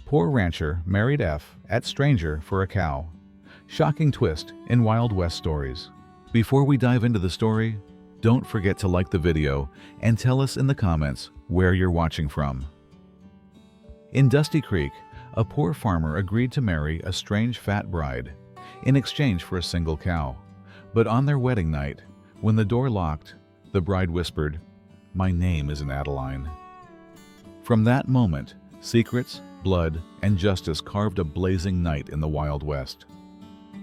Poor rancher married F.at stranger for a cow. Shocking twist in Wild West stories. Before we dive into the story, don't forget to like the video and tell us in the comments where you're watching from. In Dusty Creek, a poor farmer agreed to marry a strange fat bride in exchange for a single cow. But on their wedding night, when the door locked, the bride whispered, "My name isn't Adeline." From that moment, secrets, blood, and justice carved a blazing night in the Wild West.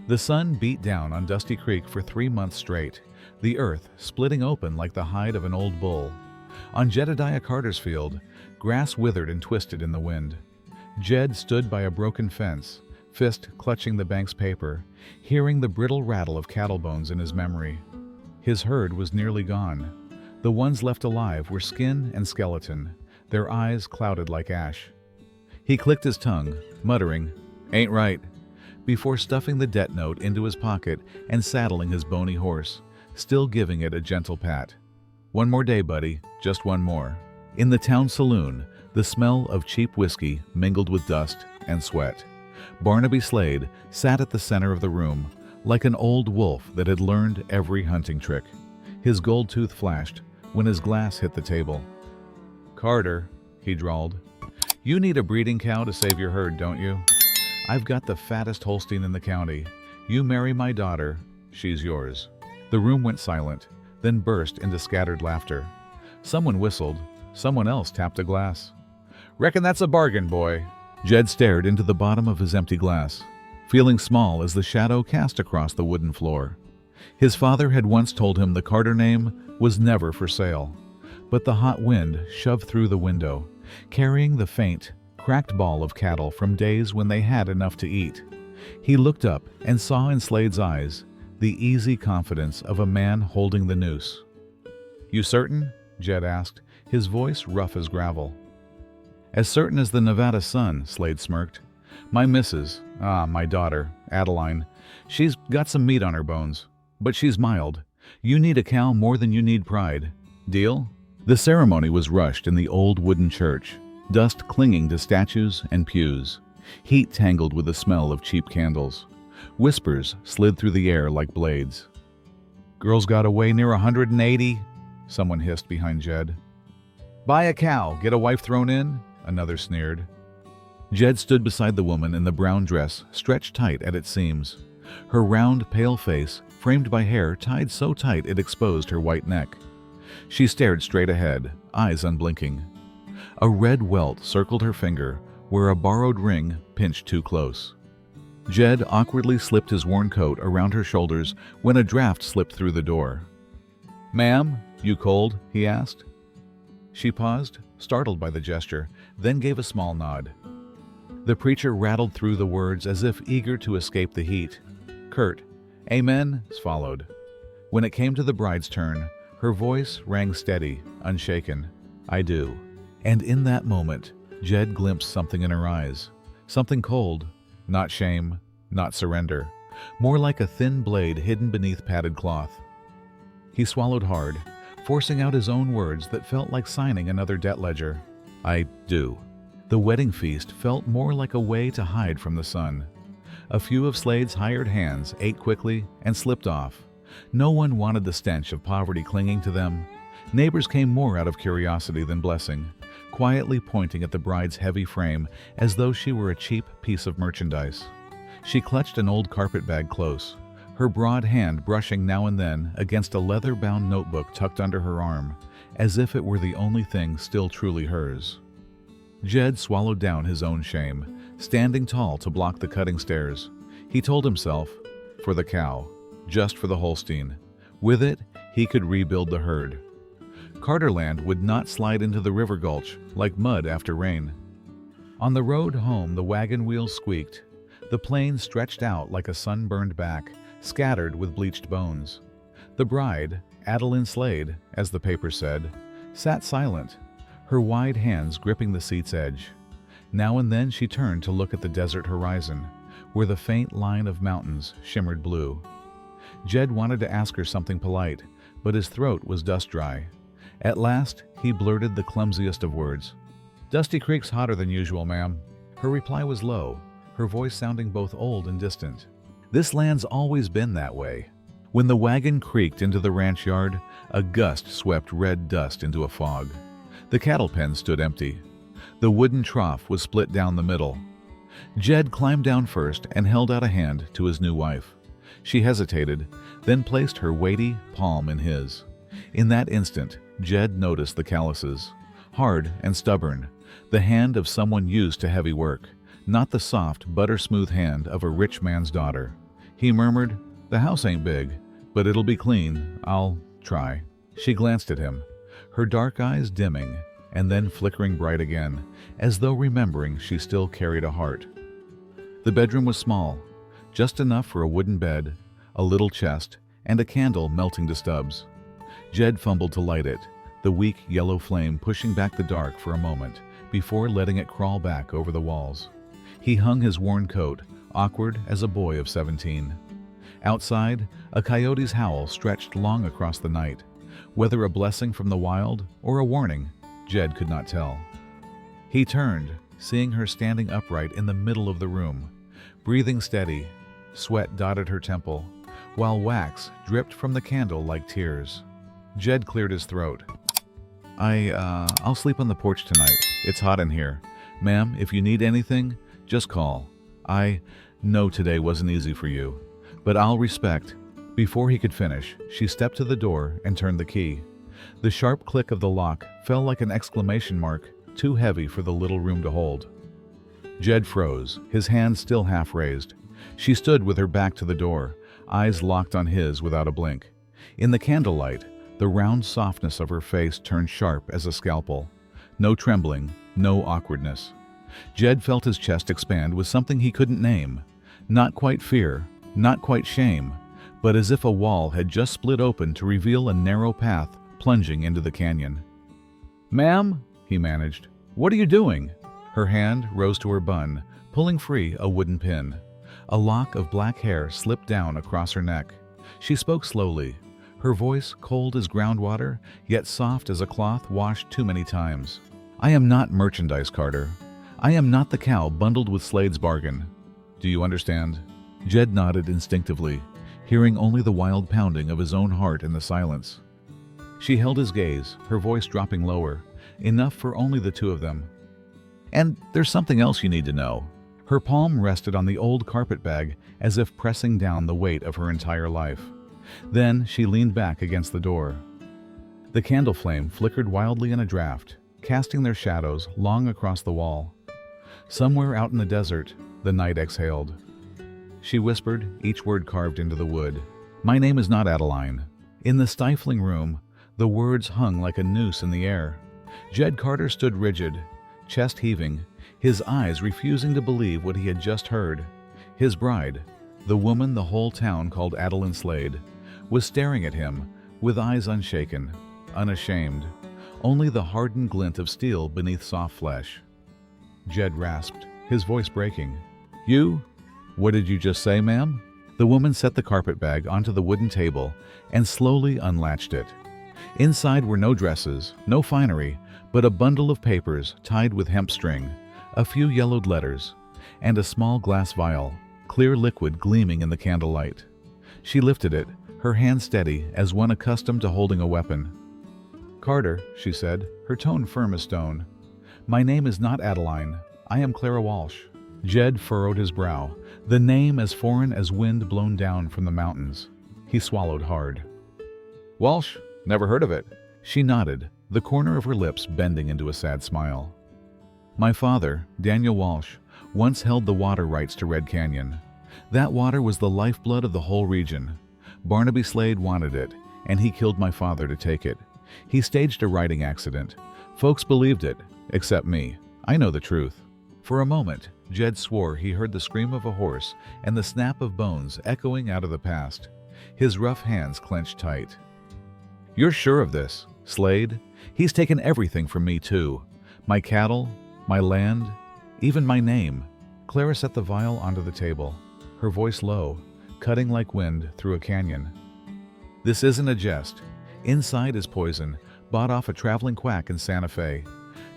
The sun beat down on Dusty Creek for 3 months straight, the earth splitting open like the hide of an old bull. On Jedediah Carter's field, grass withered and twisted in the wind. Jed stood by a broken fence, fist clutching the bank's paper, hearing the brittle rattle of cattle bones in his memory. His herd was nearly gone. The ones left alive were skin and skeleton, their eyes clouded like ash. He clicked his tongue, muttering, "Ain't right," before stuffing the debt note into his pocket and saddling his bony horse, still giving it a gentle pat. "One more day, buddy, just one more." In the town saloon, the smell of cheap whiskey mingled with dust and sweat. Barnaby Slade sat at the center of the room, like an old wolf that had learned every hunting trick. His gold tooth flashed when his glass hit the table. "Carter," he drawled, "you need a breeding cow to save your herd, don't you? I've got the fattest Holstein in the county. You marry my daughter, she's yours." The room went silent, then burst into scattered laughter. Someone whistled, someone else tapped a glass. "Reckon that's a bargain, boy." Jed stared into the bottom of his empty glass, feeling small as the shadow cast across the wooden floor. His father had once told him the Carter name was never for sale, but the hot wind shoved through the window, carrying the faint, cracked ball of cattle from days when they had enough to eat. He looked up and saw in Slade's eyes the easy confidence of a man holding the noose. "You certain?" Jed asked, his voice rough as gravel. "As certain as the Nevada sun," Slade smirked. "My missus, my daughter, Adeline, she's got some meat on her bones, but she's mild. You need a cow more than you need pride. Deal?" The ceremony was rushed in the old wooden church, dust clinging to statues and pews, heat tangled with the smell of cheap candles. Whispers slid through the air like blades. "Girl's got to weigh near 180, someone hissed behind Jed. "Buy a cow, get a wife thrown in," another sneered. Jed stood beside the woman in the brown dress, stretched tight at its seams. Her round, pale face, framed by hair tied so tight it exposed her white neck. She stared straight ahead, eyes unblinking. A red welt circled her finger, where a borrowed ring pinched too close. Jed awkwardly slipped his worn coat around her shoulders when a draft slipped through the door. "Ma'am, you cold?" he asked. She paused, startled by the gesture, then gave a small nod. The preacher rattled through the words as if eager to escape the heat. Curt, "Amen," followed. When it came to the bride's turn, her voice rang steady, unshaken. "I do." And in that moment, Jed glimpsed something in her eyes. Something cold, not shame, not surrender, more like a thin blade hidden beneath padded cloth. He swallowed hard, forcing out his own words that felt like signing another debt ledger. "I do." The wedding feast felt more like a way to hide from the sun. A few of Slade's hired hands ate quickly and slipped off. No one wanted the stench of poverty clinging to them. Neighbors came more out of curiosity than blessing, quietly pointing at the bride's heavy frame as though she were a cheap piece of merchandise. She clutched an old carpet bag close, her broad hand brushing now and then against a leather-bound notebook tucked under her arm, as if it were the only thing still truly hers. Jed swallowed down his own shame, standing tall to block the cutting stairs. He told himself, for the cow, just for the Holstein. With it, he could rebuild the herd. Carterland would not slide into the river gulch like mud after rain. On the road home, the wagon wheels squeaked. The plain stretched out like a sunburned back, scattered with bleached bones. The bride, Adeline Slade, as the paper said, sat silent, her wide hands gripping the seat's edge. Now and then she turned to look at the desert horizon, where the faint line of mountains shimmered blue. Jed wanted to ask her something polite, but his throat was dust dry. At last, he blurted the clumsiest of words. "Dusty Creek's hotter than usual, ma'am. Her reply was low, her voice sounding both old and distant. This land's always been that way. When the wagon creaked into the ranch yard, a gust swept red dust into a fog. The cattle pen stood empty. The wooden trough was split down the middle. Jed climbed down first and held out a hand to his new wife. She hesitated, then placed her weighty palm in his. In that instant, Jed noticed the calluses. Hard and stubborn, the hand of someone used to heavy work, not the soft, butter-smooth hand of a rich man's daughter. He murmured, "The house ain't big, but it'll be clean. I'll try." She glanced at him, her dark eyes dimming and then flickering bright again, as though remembering she still carried a heart. The bedroom was small, just enough for a wooden bed, a little chest, and a candle melting to stubs. Jed fumbled to light it, the weak yellow flame pushing back the dark for a moment before letting it crawl back over the walls. He hung his worn coat, awkward as a boy of 17. Outside, a coyote's howl stretched long across the night. Whether a blessing from the wild or a warning, Jed could not tell. He turned, seeing her standing upright in the middle of the room, breathing steady. Sweat dotted her temple, while wax dripped from the candle like tears. Jed cleared his throat. I'll sleep on the porch tonight. It's hot in here. Ma'am, if you need anything, just call. I know today wasn't easy for you, but I'll respect." Before he could finish, she stepped to the door and turned the key. The sharp click of the lock fell like an exclamation mark, too heavy for the little room to hold. Jed froze, his hands still half raised. She stood with her back to the door, eyes locked on his without a blink. In the candlelight, the round softness of her face turned sharp as a scalpel. No trembling, no awkwardness. Jed felt his chest expand with something he couldn't name. Not quite fear, not quite shame, but as if a wall had just split open to reveal a narrow path plunging into the canyon. "Ma'am," he managed, "what are you doing?" Her hand rose to her bun, pulling free a wooden pin. A lock of black hair slipped down across her neck. She spoke slowly, her voice cold as groundwater, yet soft as a cloth washed too many times. "I am not merchandise, Carter. I am not the cow bundled with Slade's bargain. Do you understand?" Jed nodded instinctively, hearing only the wild pounding of his own heart in the silence. She held his gaze, her voice dropping lower, enough for only the two of them. "And there's something else you need to know." Her palm rested on the old carpet bag as if pressing down the weight of her entire life. Then she leaned back against the door. The candle flame flickered wildly in a draft, casting their shadows long across the wall. Somewhere out in the desert, the night exhaled. She whispered, each word carved into the wood. "My name is not Adeline." In the stifling room, the words hung like a noose in the air. Jed Carter stood rigid, chest heaving, his eyes refusing to believe what he had just heard. His bride, the woman the whole town called Adeline Slade, was staring at him with eyes unshaken, unashamed, only the hardened glint of steel beneath soft flesh. Jed rasped, his voice breaking. "You? What did you just say, ma'am?" The woman set the carpet bag onto the wooden table and slowly unlatched it. Inside were no dresses, no finery, but a bundle of papers tied with hemp string, a few yellowed letters, and a small glass vial, clear liquid gleaming in the candlelight. She lifted it, her hand steady as one accustomed to holding a weapon. "Carter," she said, her tone firm as stone. "My name is not Adeline. I am Clara Walsh." Jed furrowed his brow, the name as foreign as wind blown down from the mountains. He swallowed hard. "Walsh? Never heard of it." She nodded, the corner of her lips bending into a sad smile. "My father, Daniel Walsh, once held the water rights to Red Canyon. That water was the lifeblood of the whole region. Barnaby Slade wanted it, and he killed my father to take it. He staged a riding accident. Folks believed it, except me. I know the truth." For a moment, Jed swore he heard the scream of a horse and the snap of bones echoing out of the past. His rough hands clenched tight. "You're sure of this, Slade? He's taken everything from me, too. My cattle, my land, even my name." Clara set the vial onto the table, her voice low, cutting like wind through a canyon. "This isn't a jest. Inside is poison, bought off a traveling quack in Santa Fe.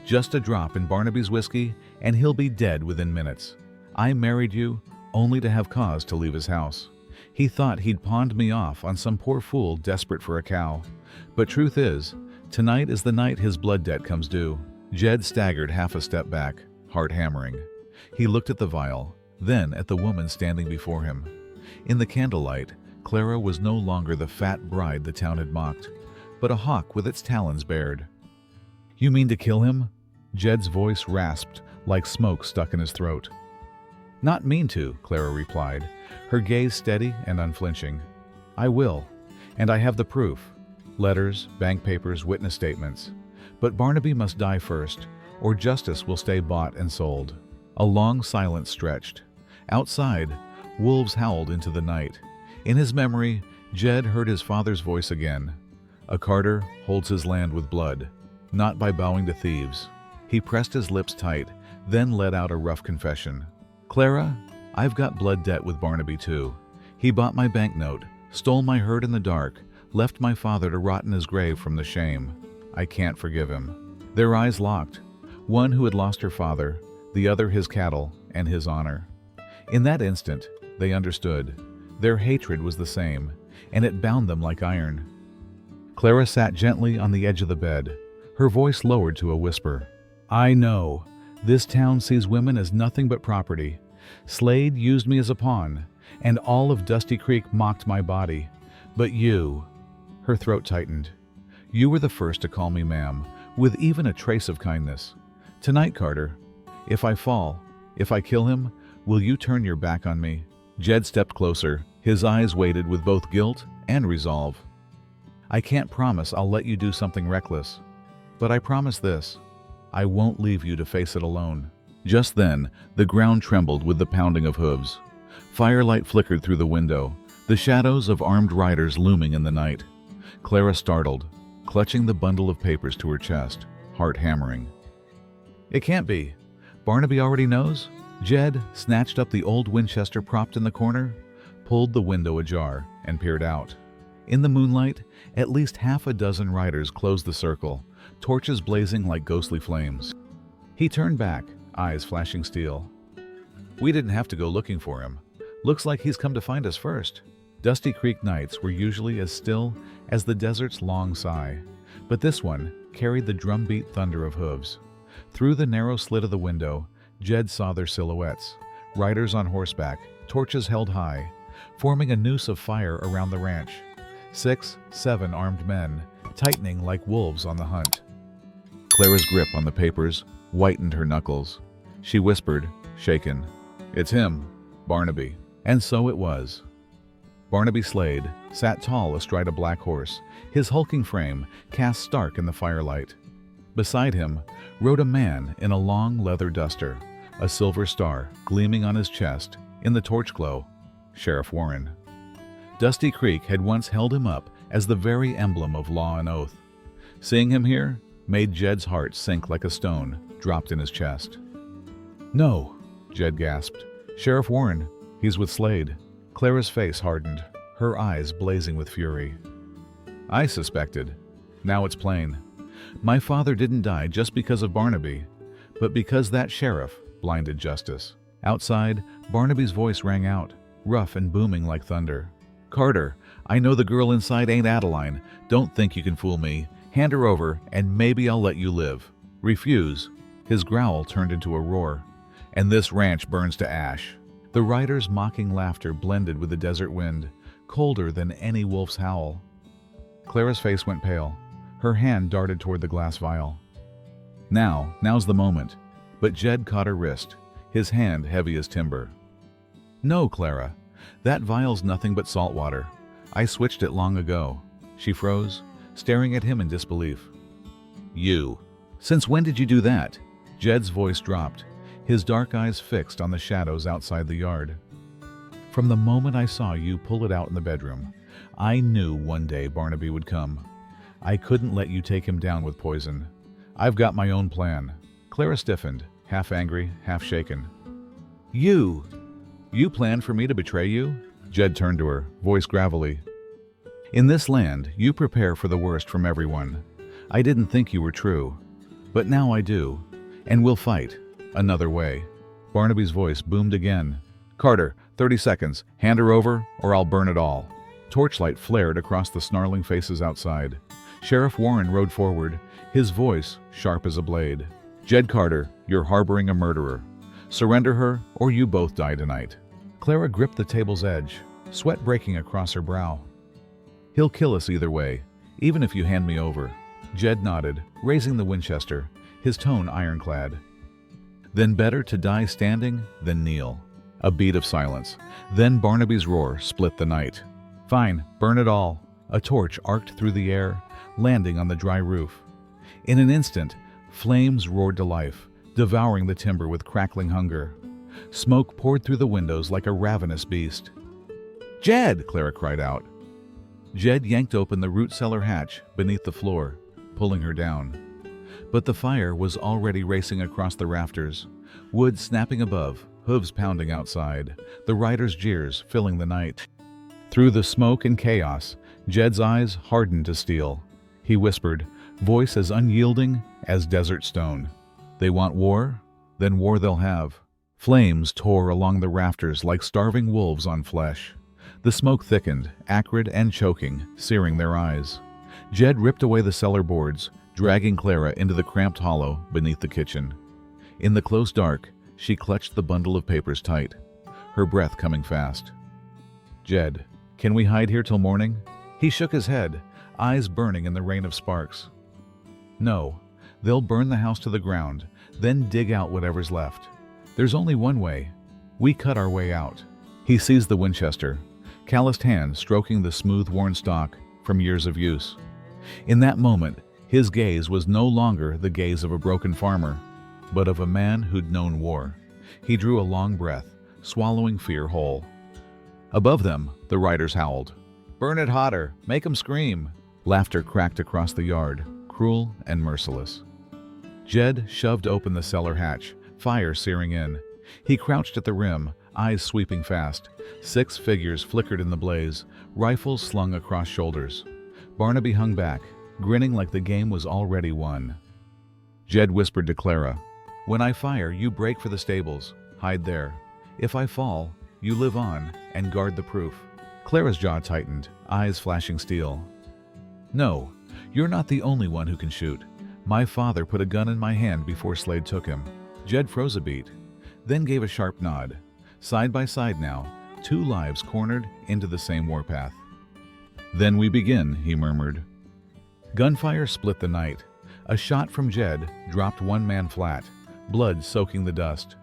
Just a drop in Barnaby's whiskey, and he'll be dead within minutes. I married you only to have cause to leave his house. He thought he'd pawned me off on some poor fool desperate for a cow. But truth is, tonight is the night his blood debt comes due." Jed staggered half a step back, heart hammering. He looked at the vial, then at the woman standing before him. In the candlelight, Clara was no longer the fat bride the town had mocked, but a hawk with its talons bared. "You mean to kill him?" Jed's voice rasped like smoke stuck in his throat. "Not mean to," Clara replied, her gaze steady and unflinching. "I will, and I have the proof. Letters, bank papers, witness statements. But Barnaby must die first, or justice will stay bought and sold." A long silence stretched. Outside, wolves howled into the night. In his memory, Jed heard his father's voice again. "A Carter holds his land with blood, not by bowing to thieves." He pressed his lips tight, then let out a rough confession. "Clara, I've got blood debt with Barnaby too. He bought my banknote, stole my herd in the dark, left my father to rot in his grave from the shame. I can't forgive him." Their eyes locked, one who had lost her father, the other his cattle and his honor. In that instant, they understood. Their hatred was the same, and it bound them like iron. Clara sat gently on the edge of the bed, her voice lowered to a whisper. "I know. This town sees women as nothing but property. Slade used me as a pawn, and all of Dusty Creek mocked my body. But you—" Her throat tightened. "You were the first to call me ma'am, with even a trace of kindness. Tonight, Carter, if I fall, if I kill him, will you turn your back on me?" Jed stepped closer, his eyes weighted with both guilt and resolve. "I can't promise I'll let you do something reckless, but I promise this: I won't leave you to face it alone." Just then, the ground trembled with the pounding of hooves. Firelight flickered through the window, the shadows of armed riders looming in the night. Clara startled, clutching the bundle of papers to her chest, heart hammering. "It can't be. Barnaby already knows?" Jed snatched up the old Winchester propped in the corner, pulled the window ajar, and peered out. In the moonlight, at least half a dozen riders closed the circle, torches blazing like ghostly flames. He turned back, eyes flashing steel. "We didn't have to go looking for him. Looks like he's come to find us first." Dusty Creek nights were usually as still as the desert's long sigh, but this one carried the drumbeat thunder of hooves. Through the narrow slit of the window, Jed saw their silhouettes, riders on horseback, torches held high, forming a noose of fire around the ranch. 6, 7 armed men, tightening like wolves on the hunt. Clara's grip on the papers whitened her knuckles. She whispered, shaken, "It's him, Barnaby." And so it was. Barnaby Slade sat tall astride a black horse, his hulking frame cast stark in the firelight. Beside him rode a man in a long leather duster, a silver star gleaming on his chest in the torch glow. Sheriff Warren. Dusty Creek had once held him up as the very emblem of law and oath. Seeing him here made Jed's heart sink like a stone dropped in his chest. "No," Jed gasped. "Sheriff Warren, he's with Slade." Clara's face hardened, her eyes blazing with fury. "I suspected. Now it's plain. My father didn't die just because of Barnaby, but because that sheriff blinded justice." Outside, Barnaby's voice rang out, rough and booming like thunder. "Carter, I know the girl inside ain't Adeline. Don't think you can fool me. Hand her over, and maybe I'll let you live. Refuse." His growl turned into a roar. "And this ranch burns to ash." The riders' mocking laughter blended with the desert wind, colder than any wolf's howl. Clara's face went pale. Her hand darted toward the glass vial. Now's the moment. But Jed caught her wrist, his hand heavy as timber. "No, Clara. That vial's nothing but salt water. I switched it long ago." She froze, staring at him in disbelief. "You? Since when did you do that?" Jed's voice dropped, his dark eyes fixed on the shadows outside the yard. "From the moment I saw you pull it out in the bedroom, I knew one day Barnaby would come. I couldn't let you take him down with poison. I've got my own plan." Clara stiffened, half angry, half shaken. You planned for me to betray you?" Jed turned to her, voice gravelly. "In this land, you prepare for the worst from everyone. I didn't think you were true, but now I do, and we'll fight, Another way. Barnaby's voice boomed again. Carter, 30 seconds. Hand her over, or I'll burn it all. Torchlight flared across the snarling faces outside. Sheriff Warren rode forward, his voice sharp as a blade. Jed Carter, you're harboring a murderer. Surrender her, or you both die tonight. Clara gripped the table's edge, sweat breaking across her brow. He'll kill us either way, even if you hand me over. Jed nodded, raising the Winchester, his tone ironclad. Then better to die standing than kneel. A beat of silence. Then Barnaby's roar split the night. Fine, burn it all. A torch arced through the air, landing on the dry roof. In an instant, flames roared to life, devouring the timber with crackling hunger. Smoke poured through the windows like a ravenous beast. Jed! Clara cried out. Jed yanked open the root cellar hatch beneath the floor, pulling her down. But the fire was already racing across the rafters, wood snapping above, hooves pounding outside, the riders' jeers filling the night. Through the smoke and chaos, Jed's eyes hardened to steel. He whispered, voice as unyielding as desert stone. They want war? Then war they'll have. Flames tore along the rafters like starving wolves on flesh. The smoke thickened, acrid and choking, searing their eyes. Jed ripped away the cellar boards, dragging Clara into the cramped hollow beneath the kitchen. In the close dark, she clutched the bundle of papers tight, her breath coming fast. Jed, can we hide here till morning? He shook his head, eyes burning in the rain of sparks. No, they'll burn the house to the ground, then dig out whatever's left. There's only one way. We cut our way out. He seized the Winchester, calloused hand stroking the smooth worn stock from years of use. In that moment, his gaze was no longer the gaze of a broken farmer, but of a man who'd known war. He drew a long breath, swallowing fear whole. Above them, the riders howled. Burn it hotter, make 'em scream. Laughter cracked across the yard, cruel and merciless. Jed shoved open the cellar hatch, fire searing in. He crouched at the rim, eyes sweeping fast. 6 figures flickered in the blaze, rifles slung across shoulders. Barnaby hung back, grinning like the game was already won. Jed whispered to Clara, when I fire, you break for the stables. Hide there. If I fall, you live on and guard the proof. Clara's jaw tightened, eyes flashing steel. No, you're not the only one who can shoot. My father put a gun in my hand before Slade took him. Jed froze a beat, then gave a sharp nod. Side by side now, 2 lives cornered into the same warpath. Then we begin, he murmured. Gunfire split the night. A shot from Jed dropped one man flat, blood soaking the dust.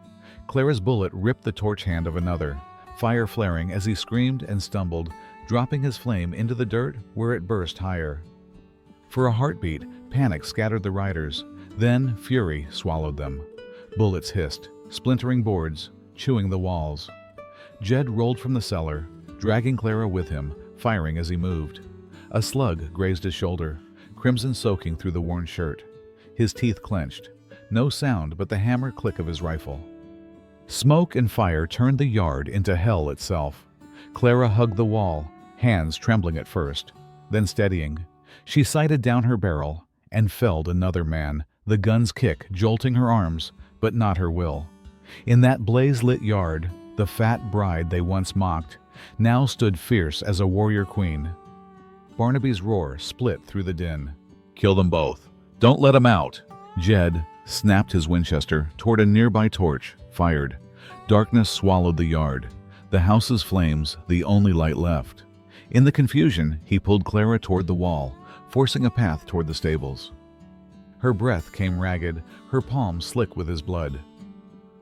Clara's bullet ripped the torch hand of another, fire flaring as he screamed and stumbled, dropping his flame into the dirt where it burst higher. For a heartbeat, panic scattered the riders, then fury swallowed them. Bullets hissed, splintering boards, chewing the walls. Jed rolled from the cellar, dragging Clara with him, firing as he moved. A slug grazed his shoulder, crimson soaking through the worn shirt. His teeth clenched, no sound but the hammer click of his rifle. Smoke and fire turned the yard into hell itself. Clara hugged the wall, hands trembling at first, then steadying. She sighted down her barrel and felled another man, the gun's kick jolting her arms, but not her will. In that blaze-lit yard, the fat bride they once mocked now stood fierce as a warrior queen. Barnaby's roar split through the din. Kill them both. Don't let them out. Jed snapped his Winchester toward a nearby torch, fired. Darkness swallowed the yard, the house's flames the only light left. In the confusion, he pulled Clara toward the wall, forcing a path toward the stables. Her breath came ragged, her palm slick with his blood.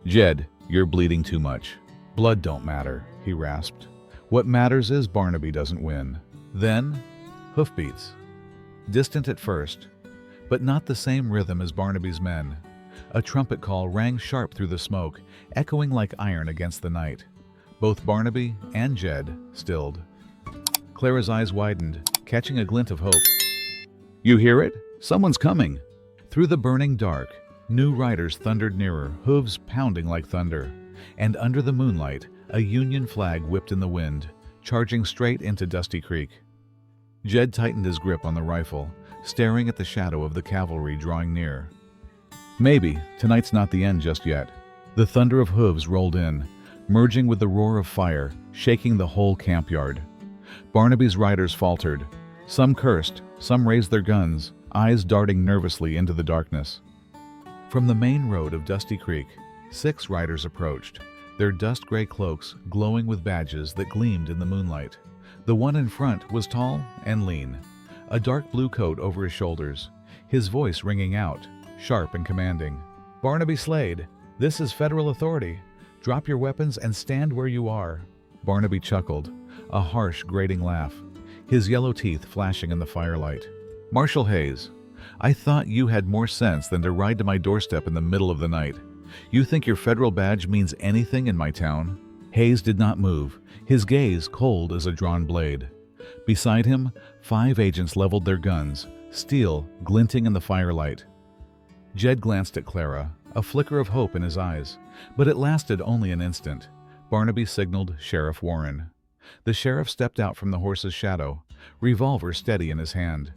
Jed, you're bleeding too much. Blood don't matter, he rasped. What matters is Barnaby doesn't win. Then, hoofbeats. Distant at first, but not the same rhythm as Barnaby's men. A trumpet call rang sharp through the smoke, echoing like iron against the night. Both Barnaby and Jed stilled. Clara's eyes widened, catching a glint of hope. You hear it? Someone's coming. Through the burning dark, new riders thundered nearer, hooves pounding like thunder. And under the moonlight, a Union flag whipped in the wind, charging straight into Dusty Creek. Jed tightened his grip on the rifle, staring at the shadow of the cavalry drawing near. Maybe tonight's not the end just yet, The thunder of hooves rolled in, merging with the roar of fire, shaking the whole campyard. Barnaby's riders faltered. Some cursed, some raised their guns, eyes darting nervously into the darkness. From the main road of Dusty Creek, 6 riders approached, their dust-gray cloaks glowing with badges that gleamed in the moonlight. The one in front was tall and lean, a dark blue coat over his shoulders, his voice ringing out, sharp and commanding. "Barnaby Slade, this is federal authority. Drop your weapons and stand where you are." Barnaby chuckled, a harsh, grating laugh, his yellow teeth flashing in the firelight. "Marshal Hayes, I thought you had more sense than to ride to my doorstep in the middle of the night. You think your federal badge means anything in my town?" Hayes did not move, his gaze cold as a drawn blade. Beside him, 5 agents leveled their guns, steel glinting in the firelight. Jed glanced at Clara, a flicker of hope in his eyes, but it lasted only an instant. Barnaby signaled Sheriff Warren. The sheriff stepped out from the horse's shadow, revolver steady in his hand.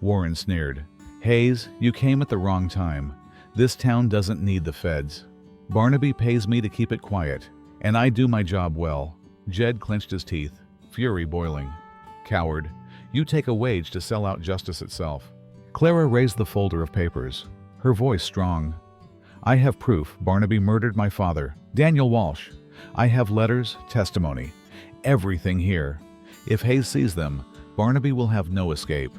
Warren sneered. "Hayes, you came at the wrong time. This town doesn't need the feds. Barnaby pays me to keep it quiet, and I do my job well." Jed clenched his teeth, fury boiling. "Coward, you take a wage to sell out justice itself." Clara raised the folder of papers, her voice strong. "I have proof Barnaby murdered my father, Daniel Walsh. I have letters, testimony, everything here. If Hayes sees them, Barnaby will have no escape."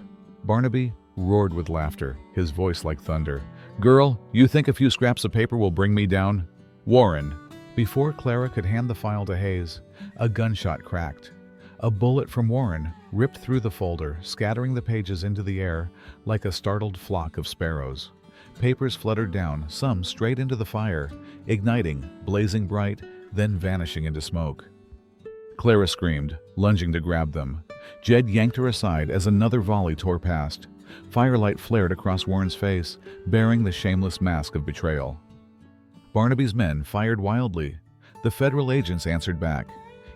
Barnaby roared with laughter, his voice like thunder. "Girl, you think a few scraps of paper will bring me down? Warren!" Before Clara could hand the file to Hayes, a gunshot cracked. A bullet from Warren ripped through the folder, scattering the pages into the air like a startled flock of sparrows. Papers fluttered down, some straight into the fire, igniting, blazing bright, then vanishing into smoke. Clara screamed, lunging to grab them. Jed yanked her aside as another volley tore past. Firelight flared across Warren's face, bearing the shameless mask of betrayal. Barnaby's men fired wildly. The federal agents answered back.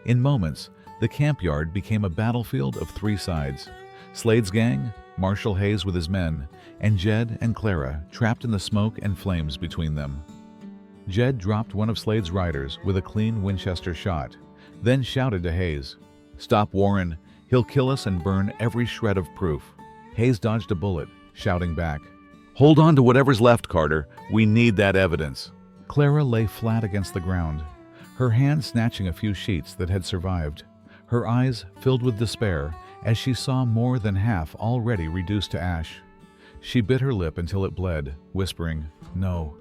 In moments, the campyard became a battlefield of 3 sides. Slade's gang, Marshal Hayes with his men, and Jed and Clara trapped in the smoke and flames between them. Jed dropped one of Slade's riders with a clean Winchester shot, then shouted to Hayes, "Stop Warren, he'll kill us and burn every shred of proof." Hayes dodged a bullet, shouting back, "Hold on to whatever's left, Carter. We need that evidence." Clara lay flat against the ground, her hand snatching a few sheets that had survived, her eyes filled with despair as she saw more than half already reduced to ash. She bit her lip until it bled, whispering, "No,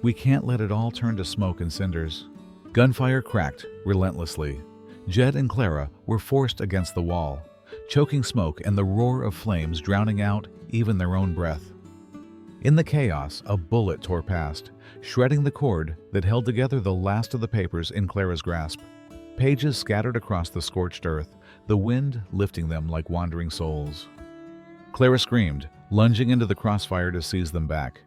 we can't let it all turn to smoke and cinders." Gunfire cracked relentlessly. Jed and Clara were forced against the wall, choking smoke and the roar of flames drowning out even their own breath. In the chaos, a bullet tore past, shredding the cord that held together the last of the papers in Clara's grasp. Pages scattered across the scorched earth, the wind lifting them like wandering souls. Clara screamed, lunging into the crossfire to seize them back.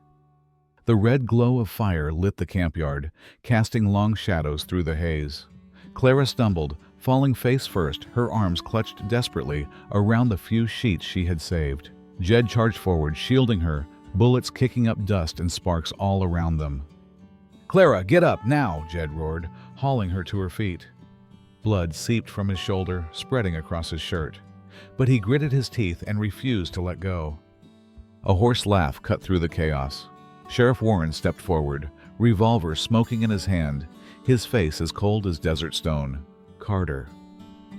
The red glow of fire lit the campyard, casting long shadows through the haze. Clara stumbled, falling face first, her arms clutched desperately around the few sheets she had saved. Jed charged forward, shielding her, bullets kicking up dust and sparks all around them. "Clara, get up, now!" Jed roared, hauling her to her feet. Blood seeped from his shoulder, spreading across his shirt. But he gritted his teeth and refused to let go. A hoarse laugh cut through the chaos. Sheriff Warren stepped forward, revolver smoking in his hand, his face as cold as desert stone. "Carter,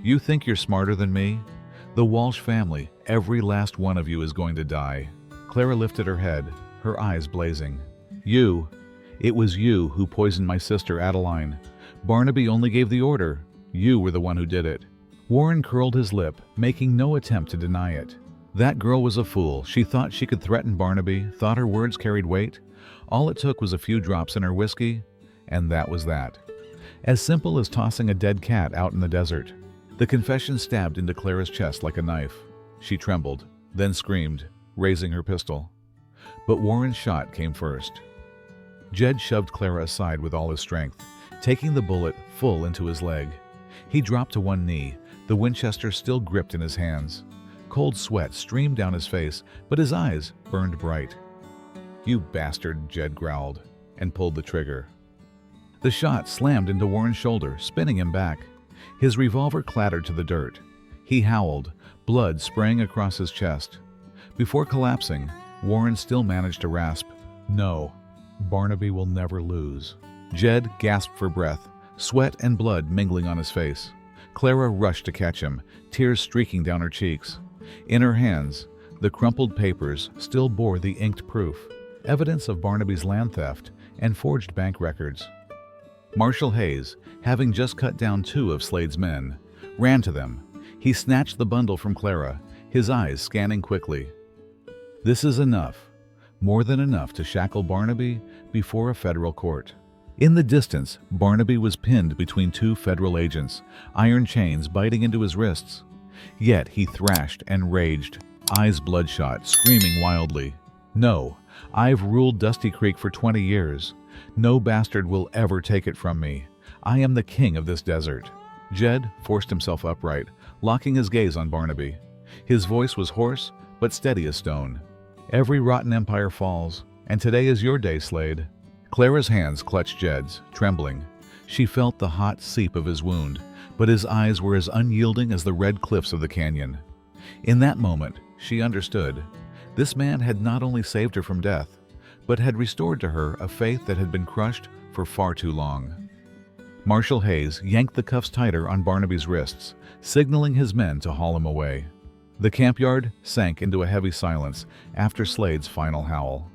you think you're smarter than me? The Walsh family, every last one of you is going to die." Clara lifted her head, her eyes blazing. It was you who poisoned my sister Adeline. Barnaby only gave the order. You were the one who did it." Warren curled his lip, making no attempt to deny it. That girl was a fool. She thought she could threaten Barnaby, thought her words carried weight. All it took was a few drops in her whiskey, and that was that. As simple as tossing a dead cat out in the desert. The confession stabbed into Clara's chest like a knife. She trembled, then screamed, raising her pistol. But Warren's shot came first. Jed shoved Clara aside with all his strength, taking the bullet full into his leg. He dropped to one knee, the Winchester still gripped in his hands. Cold sweat streamed down his face, but his eyes burned bright. "You bastard," Jed growled, and pulled the trigger. The shot slammed into Warren's shoulder, spinning him back. His revolver clattered to the dirt. He howled, blood spraying across his chest. Before collapsing, Warren still managed to rasp, "No, Barnaby will never lose." Jed gasped for breath, sweat and blood mingling on his face. Clara rushed to catch him, tears streaking down her cheeks. In her hands, the crumpled papers still bore the inked proof, evidence of Barnaby's land theft and forged bank records. Marshal Hayes, having just cut down 2 of Slade's men, ran to them. He snatched the bundle from Clara, his eyes scanning quickly. This is enough, more than enough to shackle Barnaby before a federal court. In the distance, Barnaby was pinned between 2 federal agents, iron chains biting into his wrists. Yet he thrashed and raged, eyes bloodshot, screaming wildly. "No, I've ruled Dusty Creek for 20 years. No bastard will ever take it from me. I am the king of this desert." Jed forced himself upright, locking his gaze on Barnaby. His voice was hoarse, but steady as stone. "Every rotten empire falls, and today is your day, Slade." Clara's hands clutched Jed's, trembling. She felt the hot seep of his wound, but his eyes were as unyielding as the red cliffs of the canyon. In that moment, she understood. This man had not only saved her from death, but had restored to her a faith that had been crushed for far too long. Marshal Hayes yanked the cuffs tighter on Barnaby's wrists, signaling his men to haul him away. The campyard sank into a heavy silence after Slade's final howl.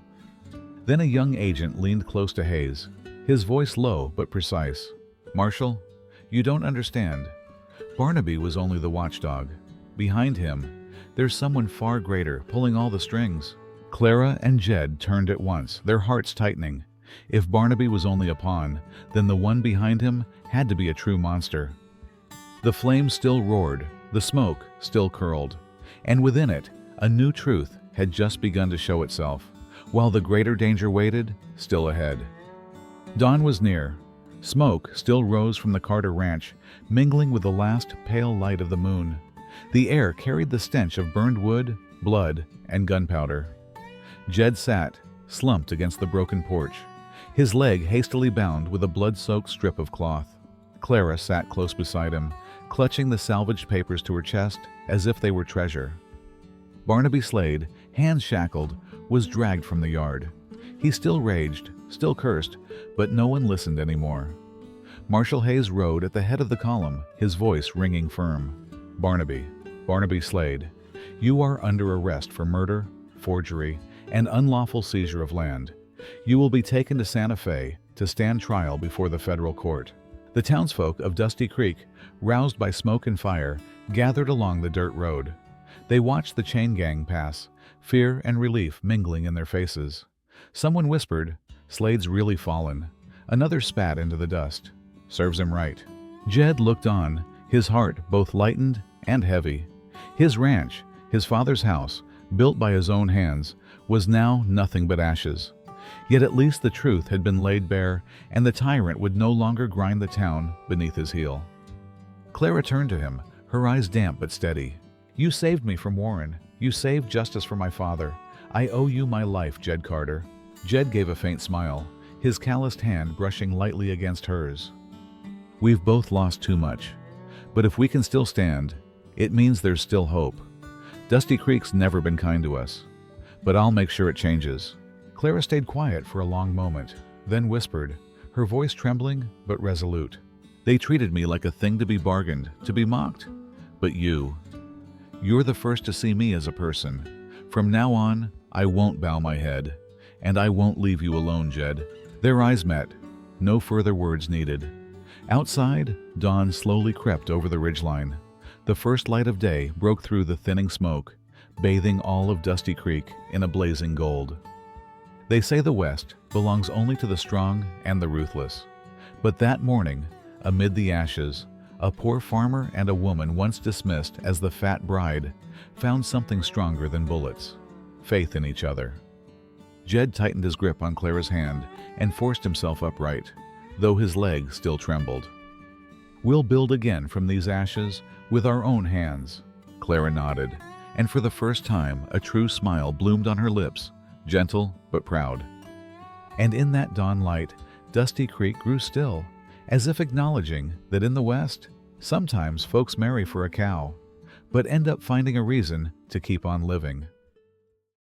Then a young agent leaned close to Hayes, his voice low but precise. "Marshal, you don't understand. Barnaby was only the watchdog. Behind him, there's someone far greater pulling all the strings." Clara and Jed turned at once, their hearts tightening. If Barnaby was only a pawn, then the one behind him had to be a true monster. The flame still roared, the smoke still curled, and within it, a new truth had just begun to show itself, while the greater danger waited, still ahead. Dawn was near. Smoke still rose from the Carter Ranch, mingling with the last pale light of the moon. The air carried the stench of burned wood, blood, and gunpowder. Jed sat, slumped against the broken porch, his leg hastily bound with a blood-soaked strip of cloth. Clara sat close beside him, clutching the salvaged papers to her chest as if they were treasure. Barnaby Slade, hands shackled, was dragged from the yard. He still raged, still cursed, but no one listened anymore. Marshal Hayes rode at the head of the column, his voice ringing firm. Barnaby Slade, you are under arrest for murder, forgery, and unlawful seizure of land. You will be taken to Santa Fe to stand trial before the federal court." The townsfolk of Dusty Creek, roused by smoke and fire, gathered along the dirt road. They watched the chain gang pass, fear and relief mingling in their faces. Someone whispered, "Slade's really fallen." Another spat into the dust. "Serves him right." Jed looked on, his heart both lightened and heavy. His ranch, his father's house, built by his own hands, was now nothing but ashes. Yet at least the truth had been laid bare, and the tyrant would no longer grind the town beneath his heel. Clara turned to him, her eyes damp but steady. "You saved me from Warren. You saved justice for my father. I owe you my life, Jed Carter." Jed gave a faint smile, his calloused hand brushing lightly against hers. "We've both lost too much, but if we can still stand, it means there's still hope. Dusty Creek's never been kind to us, but I'll make sure it changes." Clara stayed quiet for a long moment, then whispered, her voice trembling but resolute. "They treated me like a thing to be bargained, to be mocked. But you're the first to see me as a person. From now on, I won't bow my head, and I won't leave you alone, Jed." Their eyes met, no further words needed. Outside, dawn slowly crept over the ridgeline. The first light of day broke through the thinning smoke, bathing all of Dusty Creek in a blazing gold. They say the West belongs only to the strong and the ruthless. But that morning, amid the ashes, a poor farmer and a woman once dismissed as the fat bride found something stronger than bullets: faith in each other. Jed tightened his grip on Clara's hand and forced himself upright, though his leg still trembled. "We'll build again from these ashes with our own hands." Clara nodded, and for the first time a true smile bloomed on her lips, gentle but proud. And in that dawn light, Dusty Creek grew still, as if acknowledging that in the West, sometimes folks marry for a cow, but end up finding a reason to keep on living.